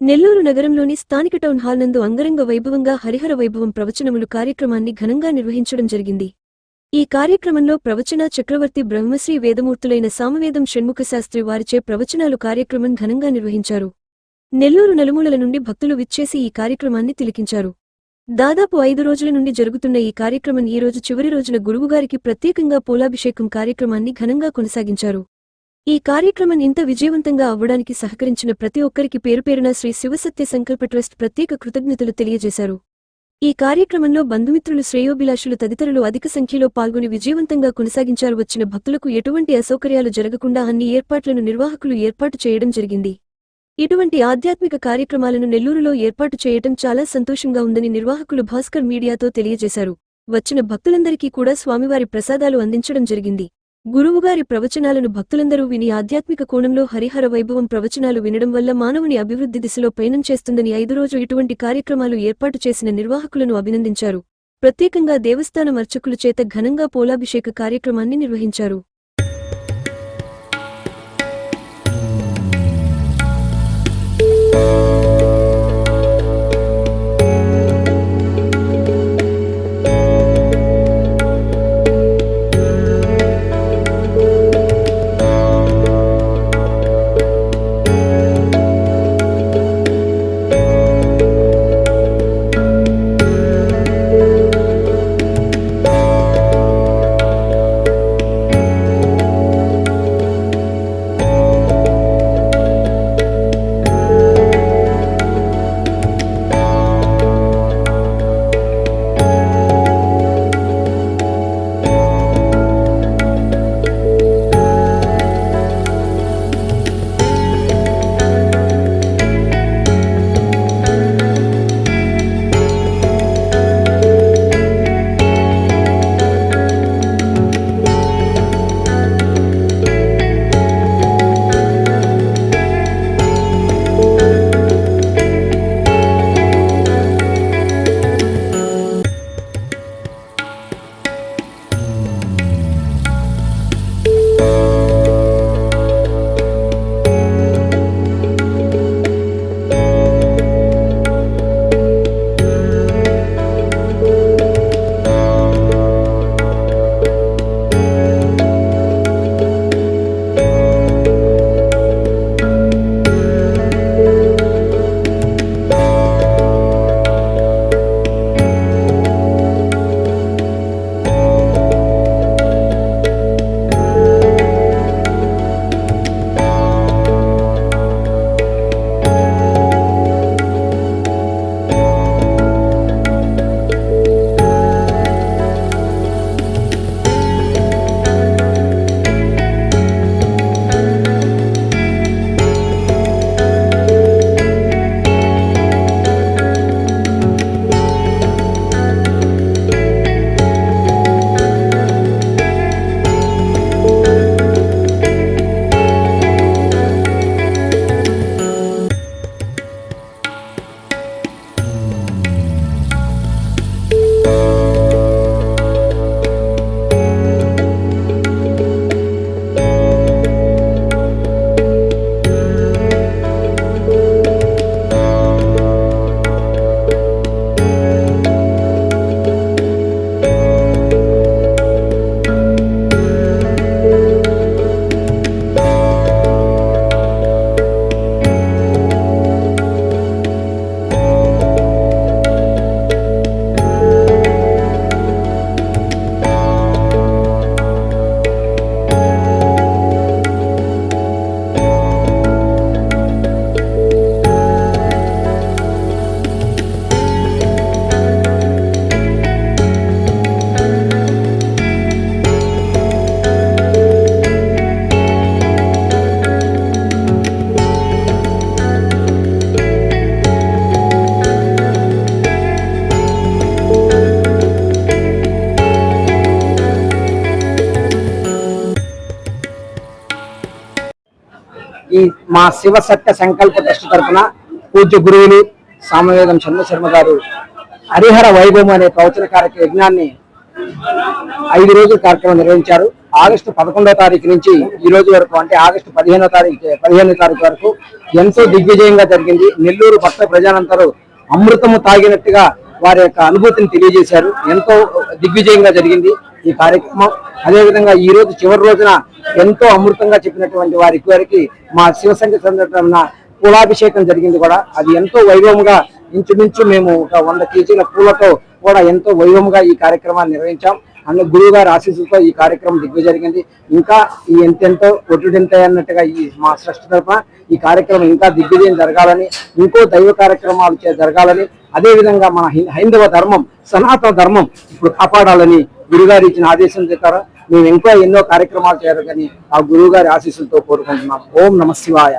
నెల్లూరు నగరంలోని స్థానిక town hall నందు అంగరంగ వైభవంగా హరిహర వైభవం ప్రవచనములు కార్యక్రమాన్ని ఘనంగా నిర్వహించడం జరిగింది. ఈ కార్యక్రమంలో ప్రవచన చక్రవర్తి బ్రహ్మశ్రీ వేదమూర్తులైన సామవేదం షణ్ముఖశాస్త్రి వారిచే ప్రవచనాలు కార్యక్రమం ఘనంగా నిర్వహించారు. నెల్లూరు నలుమూలల నుండి భక్తులు విచ్చేసి ఈ కార్యక్రమాన్ని తిలకించారు. దాదాపు 5 రోజుల నుండి జరుగుతున్న ఈ కార్యక్రమం ఈ రోజు చివరి రోజున గురువుగారికి ప్రత్యేకంగా పూలాభిషేకం కార్యక్రమాన్ని ఘనంగా కొనసాగించారు. ఈ కార్యక్రమం ఇంత విజయవంతంగా అవ్వడానికి సహకరించిన ప్రతి ఒక్కరికి పేరుపేరున శ్రీ శివసత్య సంకల్ప ట్రస్ట్ ప్రత్యేక కృతజ్ఞతలు తెలియజేశారు. ఈ కార్యక్రమంలో బంధుమిత్రులు, శ్రేయోభిలాషులు తదితరులు అధిక సంఖ్యలో పాల్గొని విజయవంతంగా కొనసాగించారు. వచ్చిన భక్తులకు ఎటువంటి అసౌకర్యాలు జరగకుండా అన్ని ఏర్పాట్లను నిర్వాహకులు ఏర్పాటు చేయడం జరిగింది. ఇటువంటి ఆధ్యాత్మిక కార్యక్రమాలను నెల్లూరులో ఏర్పాటు చేయటం చాలా సంతోషంగా ఉందని నిర్వాహకులు భాస్కర్ మీడియాతో తెలియజేశారు. వచ్చిన భక్తులందరికీ కూడా స్వామివారి ప్రసాదాలు అందించడం జరిగింది. గురువుగారి ప్రవచనాలను భక్తులందరూ విని ఆధ్యాత్మిక కోణంలో హరిహర వైభవం ప్రవచనాలు వినడం వల్ల మానవుని అభివృద్ధి దిశలో పయనం చేస్తుందని 5 రోజు ఇటువంటి కార్యక్రమాలు ఏర్పాటు చేసిన నిర్వాహకులను అభినందించారు. ప్రత్యేకంగా దేవస్థానం అర్చకుల చేత ఘనంగా పోలాభిషేక కార్యక్రమాన్ని నిర్వహించారు. ఈ మా శివ సత్య సంకల్ప ట్రస్ట్ తరఫున పూజ్య గురువులు సామవేదం చంద్రశర్మ గారు హరిహర వైభవం అనే ప్రవచన యజ్ఞాన్ని 5 రోజుల కార్యక్రమం నిర్వహించారు. ఆగస్టు 11వ తారీఖు నుంచి ఈ రోజు వరకు, అంటే ఆగస్టు 15వ తారీఖు వరకు ఎంతో దిగ్విజయంగా జరిగింది. నెల్లూరు పట్టణ ప్రజలందరూ అమృతము తాగినట్టుగా వారి యొక్క అనుభూతిని తెలియజేశారు. ఎంతో దిగ్విజయంగా జరిగింది ఈ కార్యక్రమం. అదేవిధంగా ఈ రోజు చివరి రోజున ఎంతో అమృతంగా చెప్పినటువంటి వారికి మా శివసంఖ్య సందర్భంగా పూలాభిషేకం జరిగింది కూడా. అది ఎంతో వైభవంగా ఇంచుమించు మేము ఒక 100 కేజీల పూలతో కూడా ఎంతో వైభవంగా ఈ కార్యక్రమాన్ని నిర్వహించాం. అందులో గురువు గారి ఆశీస్సులతో ఈ కార్యక్రమం జరిగింది. ఇంకా ఈ ఎంతెంతో ఒట్టుడింత అన్నట్టుగా ఈ మా ట్రస్ట్ తరఫున ఈ కార్యక్రమం ఇంకా దిగ్విజయం జరగాలని, ఇంకో దైవ కార్యక్రమాలు జరగాలని, అదే విధంగా మన హైందవ ధర్మం, సనాతన ధర్మం ఇప్పుడు కాపాడాలని గురుగారు ఇచ్చిన ఆదేశం ద్వారా మేము ఇంకా ఎన్నో కార్యక్రమాలు చేయాలని ఆ గురువు గారి ఆశీస్సులతో కోరుకుంటున్నాం. ఓం నమ శివాయ.